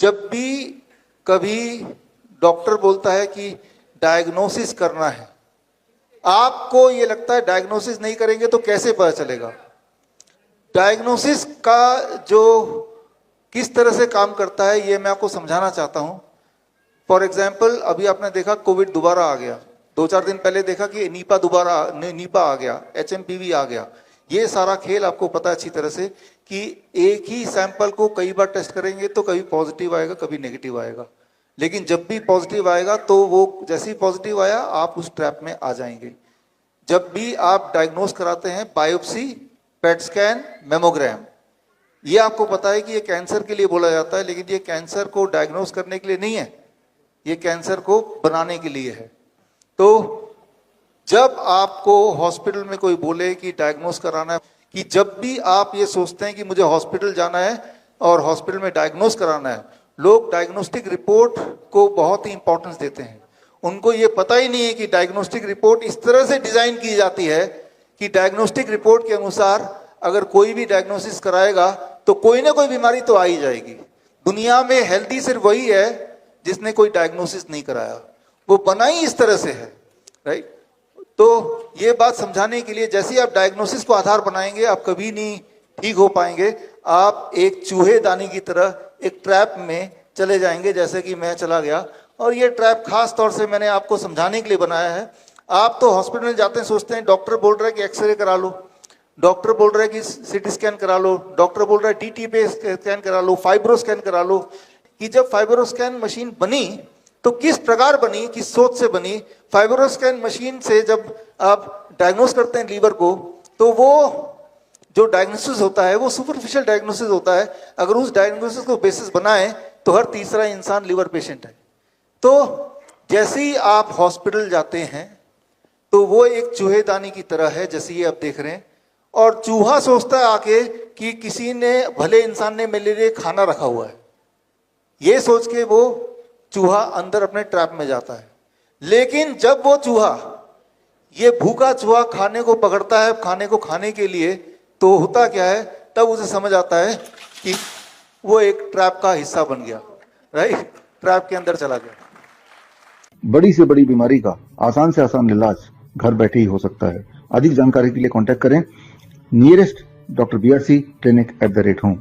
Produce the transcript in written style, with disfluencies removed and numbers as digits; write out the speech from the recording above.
जब भी कभी डॉक्टर बोलता है कि डायग्नोसिस करना है, आपको ये लगता है डायग्नोसिस नहीं करेंगे तो कैसे पता चलेगा? डायग्नोसिस का जो किस तरह से काम करता है ये मैं आपको समझाना चाहता हूं। फॉर एग्जाम्पल, अभी आपने देखा कोविड दोबारा आ गया, 2-4 दिन पहले देखा कि नीपा आ गया, HMPV आ गया। ये सारा खेल आपको पता है अच्छी तरह से कि एक ही सैंपल को कई बार टेस्ट करेंगे तो कभी पॉजिटिव आएगा, कभी नेगेटिव आएगा। लेकिन जब भी पॉजिटिव आएगा तो वो जैसे ही पॉजिटिव आया आप उस ट्रैप में आ जाएंगे। जब भी आप डायग्नोस कराते हैं, बायोप्सी, पेट स्कैन, मेमोग्राम, ये आपको पता है कि ये कैंसर के लिए बोला जाता है, लेकिन ये कैंसर को डायग्नोस करने के लिए नहीं है, ये कैंसर को बनाने के लिए है। तो जब आपको हॉस्पिटल में कोई बोले कि डायग्नोस कराना है, कि जब भी आप ये सोचते हैं कि मुझे हॉस्पिटल जाना है और हॉस्पिटल में डायग्नोस कराना है, लोग डायग्नोस्टिक रिपोर्ट को बहुत ही इंपॉर्टेंस देते हैं। उनको ये पता ही नहीं है कि डायग्नोस्टिक रिपोर्ट इस तरह से डिजाइन की जाती है कि डायग्नोस्टिक रिपोर्ट के अनुसार अगर कोई भी डायग्नोसिस कराएगा तो कोई ना कोई बीमारी तो आ ही जाएगी। दुनिया में हेल्दी सिर्फ वही है जिसने कोई डायग्नोसिस नहीं कराया, वो बना ही इस तरह से है, राइट। तो ये बात समझाने के लिए, जैसे ही आप डायग्नोसिस को आधार बनाएंगे आप कभी नहीं ठीक हो पाएंगे। आप एक चूहेदानी की तरह एक ट्रैप में चले जाएंगे, जैसे कि मैं चला गया। और ये ट्रैप खास तौर से मैंने आपको समझाने के लिए बनाया है। आप तो हॉस्पिटल में जाते हैं, सोचते हैं डॉक्टर बोल रहा है कि एक्सरे करा लो, डॉक्टर बोल रहा है कि सीटी स्कैन करा लो, डॉक्टर बोल रहा है DT पे स्कैन करा लो, फाइब्रो स्कैन करा लो। कि जब फाइब्रो स्कैन मशीन बनी तो किस प्रकार बनी, किस सोच से बनी? फाइब्रो स्कैन मशीन से जब आप डायग्नोस करते हैं लीवर को, तो वो जो डायग्नोसिस होता है वो सुपरफिशियल डायग्नोसिस होता है। अगर उस डायग्नोसिस को बेसिस बनाए तो हर तीसरा इंसान लीवर पेशेंट है। तो जैसे ही आप हॉस्पिटल जाते हैं तो वो एक चूहेदानी की तरह है, जैसे ये आप देख रहे हैं। और चूहा सोचता है आके कि किसी ने, भले इंसान ने मेरे लिए खाना रखा हुआ है, ये सोच के वो चूहा अंदर अपने ट्रैप में जाता है। लेकिन जब वो चूहा, ये भूखा चूहा खाने को पकड़ता है, खाने को खाने के लिए, तो होता क्या है, तब उसे समझ आता है कि वो एक ट्रैप का हिस्सा बन गया, राइट, ट्रैप के अंदर चला गया। बड़ी से बड़ी बीमारी का आसान से आसान इलाज घर बैठे ही हो सकता है। अधिक जानकारी के लिए कांटेक्ट करें nearest Dr. BRC Clinic @ home।